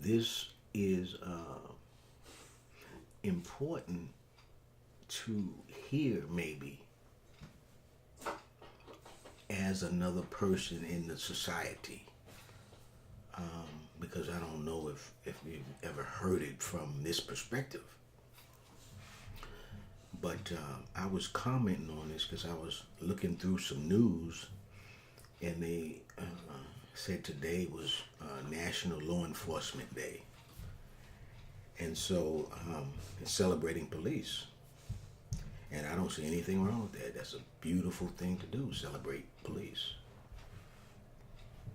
this is important to hear maybe as another person in the society, because I don't know if you've ever heard it from this perspective. But I was commenting on this because I was looking through some news, and they said today was National Law Enforcement Day. And so it's celebrating police. And I don't see anything wrong with that. That's a beautiful thing to do, celebrate police.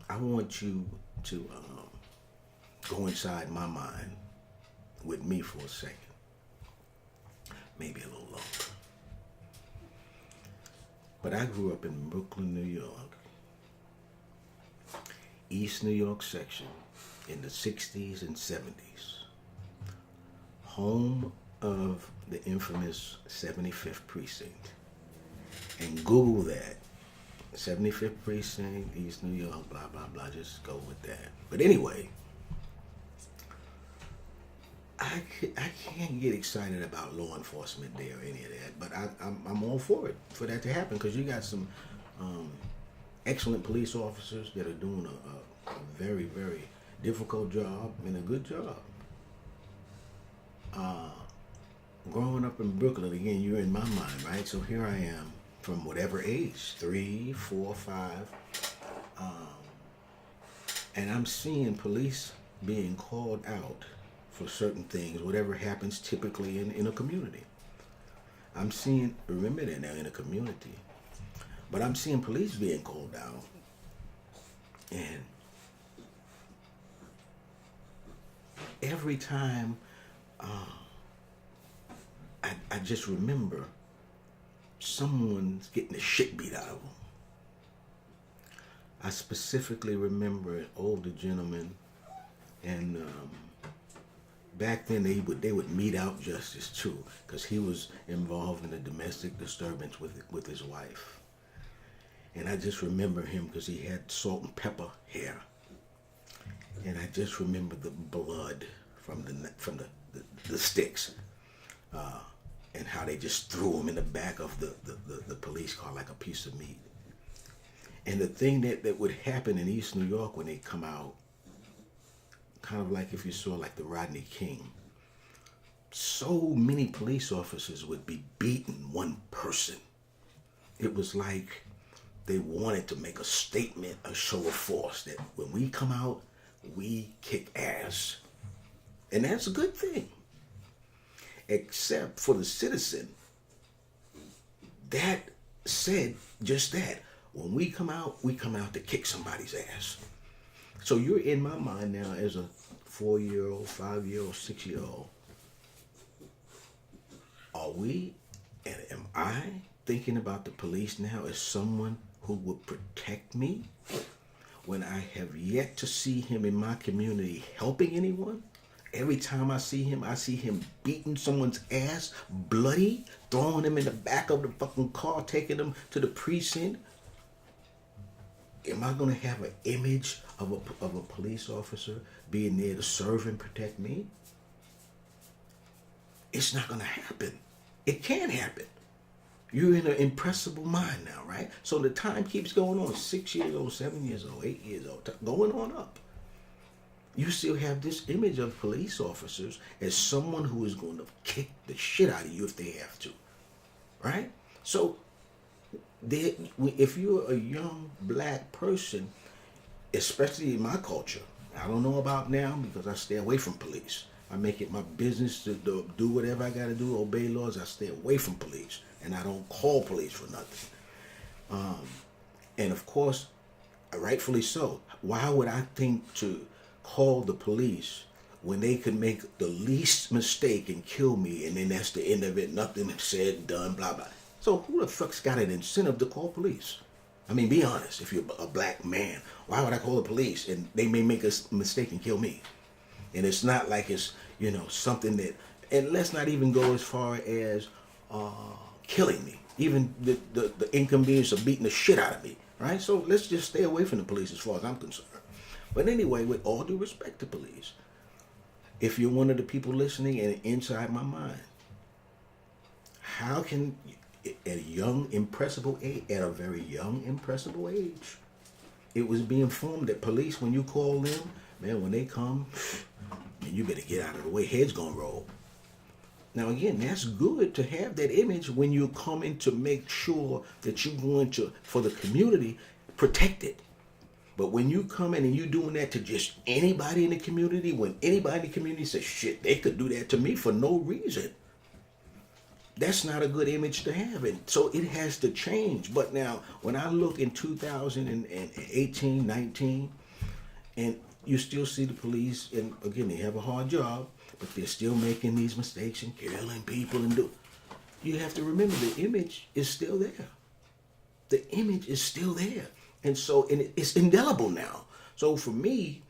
I want you to go inside my mind with me for a second. Maybe a little longer. But I grew up in Brooklyn, New York. East New York section in the 60s and 70s. Home of the infamous 75th Precinct. And Google that. 75th Precinct, East New York, blah, blah, blah. Just go with that. But anyway, I can't get excited about Law Enforcement Day or any of that. But I'm all for it, for that to happen. Because you got some excellent police officers that are doing a very, very difficult job and a good job. Growing up in Brooklyn, again, you're in my mind, right? So here I am from whatever age, 3, 4, 5. And I'm seeing police being called out for certain things, whatever happens typically in a community. I'm seeing, remember that now, in a community. But I'm seeing police being called out. And every time I just remember someone's getting the shit beat out of them. I specifically remember an older gentleman, and back then they would mete out justice too, because he was involved in a domestic disturbance with his wife. And I just remember him because he had salt and pepper hair, and I just remember the blood from the sticks. And how they just threw him in the back of the police car like a piece of meat. And the thing that would happen in East New York when they come out, kind of like if you saw like the Rodney King, so many police officers would be beating one person. It was like they wanted to make a statement, a show of force, that when we come out, we kick ass. And that's a good thing. Except for the citizen that said just that. When we come out to kick somebody's ass. So you're in my mind now as a 4-year-old, 5-year-old, 6-year-old. Are we, and am I thinking about the police now as someone who would protect me when I have yet to see him in my community helping anyone? Every time I see him beating someone's ass, bloody, throwing them in the back of the fucking car, taking them to the precinct. Am I going to have an image of a police officer being there to serve and protect me? It's not going to happen. It can't happen. You're in an impressible mind now, right? So the time keeps going on. 6 years old, 7 years old, 8 years old, going on up. You still have this image of police officers as someone who is going to kick the shit out of you if they have to, right? So if you're a young black person, especially in my culture, I don't know about now because I stay away from police. I make it my business to do whatever I got to do, obey laws. I stay away from police, and I don't call police for nothing. And of course, rightfully so. Why would I think to call the police when they could make the least mistake and kill me, and then that's the end of it, nothing said, done, blah, blah. So who the fuck's got an incentive to call police? I mean, be honest, if you're a black man, why would I call the police and they may make a mistake and kill me? And it's not like it's, something that, and let's not even go as far as killing me, even the inconvenience of beating the shit out of me, right? So let's just stay away from the police as far as I'm concerned. But anyway, with all due respect to police, if you're one of the people listening and inside my mind, how can, at a young, impressible age, at a very young, impressible age, it was being formed that police, when you call them, man, when they come, man, you better get out of the way. Head's gonna roll. Now, again, that's good to have that image when you're coming to make sure that you're going to, for the community, protect it. But when you come in and you're doing that to just anybody in the community, when anybody in the community says, shit, they could do that to me for no reason, that's not a good image to have. And so it has to change. But now, when I look in 2018, 19, and you still see the police, and again, they have a hard job, but they're still making these mistakes and killing people and do. You have to remember the image is still there. The image is still there. And so, and it's indelible now. So for me,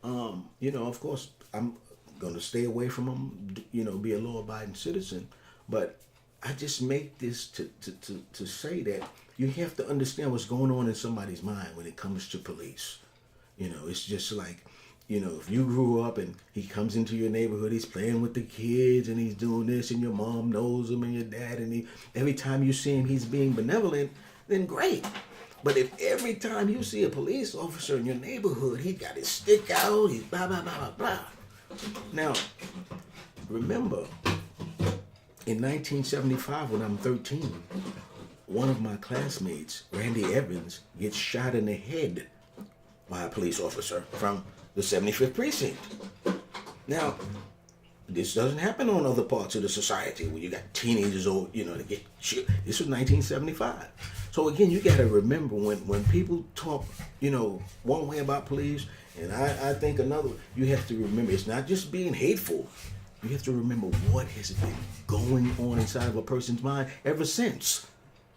of course, I'm going to stay away from them, be a law-abiding citizen. But I just make this to say that you have to understand what's going on in somebody's mind when it comes to police. It's just like, if you grew up and he comes into your neighborhood, he's playing with the kids and he's doing this and your mom knows him and your dad, and every time you see him, he's being benevolent, then great. But if every time you see a police officer in your neighborhood, he got his stick out, he's blah, blah, blah, blah, blah. Now, remember, in 1975, when I'm 13, one of my classmates, Randy Evans, gets shot in the head by a police officer from the 75th precinct. Now, this doesn't happen on other parts of the society where you got teenagers or, they get shot. This was 1975. So again, you got to remember when people talk, one way about police, and I think another, you have to remember it's not just being hateful. You have to remember what has been going on inside of a person's mind ever since.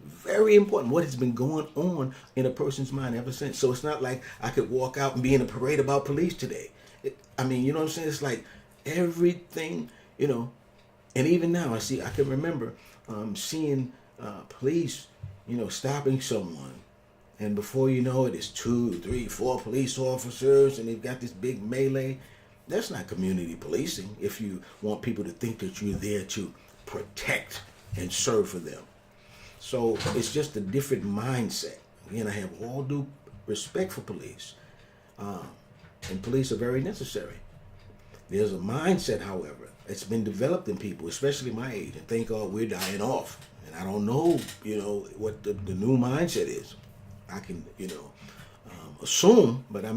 Very important. What has been going on in a person's mind ever since. So it's not like I could walk out and be in a parade about police today. You know what I'm saying? It's like everything, and even now I can remember seeing police, stopping someone. And before you know it, it's 2, 3, 4 police officers and they've got this big melee. That's not community policing if you want people to think that you're there to protect and serve for them. So it's just a different mindset. Again, I have all due respect for police. And police are very necessary. There's a mindset, however, that's been developed in people, especially my age, and think, oh, we're dying off. And I don't know, what the new mindset is. I can, assume, but I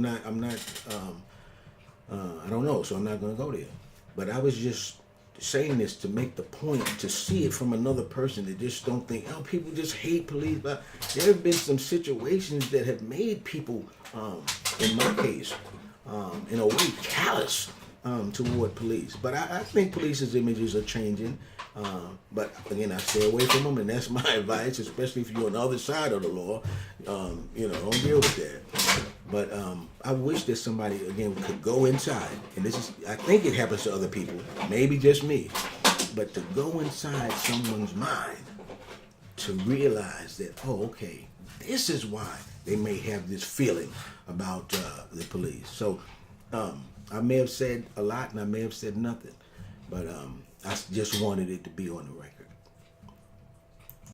don't know, so I'm not going to go there. But I was just saying this to make the point, to see it from another person that just don't think, oh, people just hate police. But there have been some situations that have made people, in my case, in a way, callous toward police. But I think police's images are changing. But again, I stay away from them, and that's my advice, especially if you're on the other side of the law. Don't deal with that. But I wish that somebody, again, could go inside, and I think it happens to other people, maybe just me, but to go inside someone's mind to realize that, oh, okay, this is why they may have this feeling about the police. So I may have said a lot and I may have said nothing, but I just wanted it to be on the record.